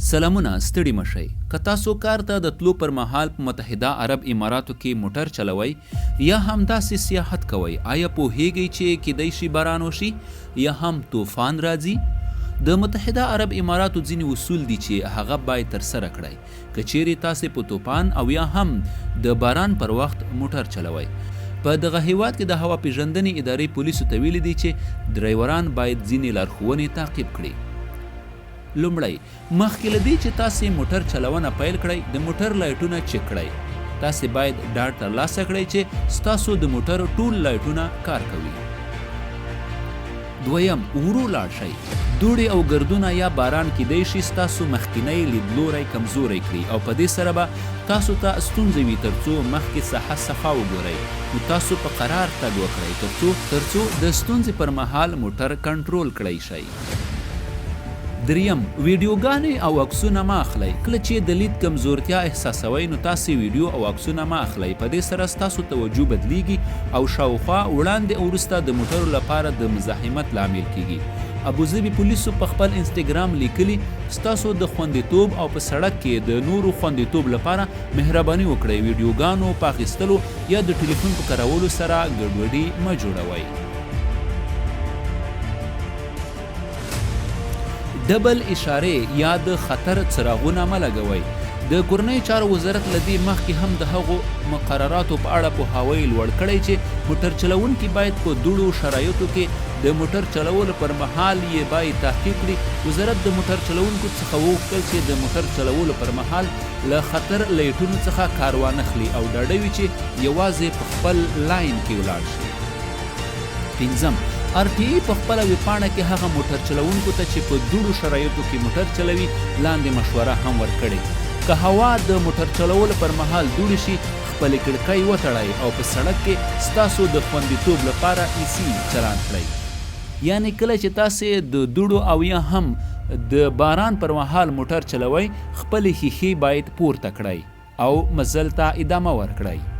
سلامونه ستړي مشئ که تاسو کار ته د تلو پر مهال په متحده عرب اماراتو کې موټر چلوئ یا هم داسې سیاحت کوئ آیا پوهیږئ چې کیدای شي باران وشي یا هم طوفان راځي د متحده عرب اماراتو ځینې اصول دي چې هغه باید ترسره کړئ که چیرې تاسې په طوفان او یا هم د باران پر وخت موټر چلوئ په دغه هیواد کې د هوا پیژندنې ادارې پولیسو ته ویلي دي چې ډرایوران باید ځینې لارښوونې تعقیب کړي لومړی مخکې له دې چې تاسې موټر چلونه پیل کړئ د موټر لایټونه چک کړئ تاسې باید ډاډ ترلاسه کړئ چې ستاسو د موټر ټول لایټونه کار کوي دویم ورو لاړ شئ دوړې او ګردونه یا باران کیدای شي ستاسو مخکینی لیدلوری کمزوری کړي او په دې سره به تاسو ته ستونزې وي ترڅو مخکې ساحه صفا وګورئ نو تاسو په قرار تګ وکړئ ترڅو د ستونزې پر مهال موټر کنټرول کړئ شئ دریم ویډیوګانې او عکسونه مه اخلئ کله چې د لید کمزورتیا احساسوئ نو تاسې ویډیو او عکسونه مه اخلئ په دې سره ستاسو توجه بدلیږي او شاوخوا وړاندې او وروسته د موټرو لپاره د مزاحمت لامل کیږي ابوظبي پولیسو په خپل انسټاګرام لیکلي ستاسو د خوندیتوب او په سړک کې د نورو خوندیتوب لپاره مهرباني وکړئ ویډیوګانو په اخیستلو یا د ټلیفون په کارولو سره ګډوډي مه جوړوئ ډبل اشارې یا د خطر څراغونه مه لګوئ د کورنیو چارو وزارت له دې مخکې هم د هغو مقرراتو په اړه پوهاوی لوړ کړی چې موټر چلوونکي باید په دوړو شرایطو کې د موټر چلولو پر مهال یې باید تحقیق کړي وزارت د موټر چلوونکو څخه وغوښتل چې د موټر چلولو پر مهال له خطر لایټونو څخه کار وانخلي او ډاډه وي چې یوازې په خپل لاین کې ولاړ شي پنځم RTE په خپله ویبپاڼه کې هغه موټر چلوونکو ته چې په دوړو شرایطو کې موټر چلوي لاندې مشوره هم ورکړې که هوا د موټر چلولو پر مهال دوړې شي خپلې کړکۍ وتړئ او په سړک کې ستاسو د خوندیتوب لپاره ایسي چالان کړئ یعنی کله چې تاسې د دوړو او یا هم د باران پر مهال موټر چلوئ خپلې ښیښې باید پورته کړئ او مزل ته ادامه ورکړئ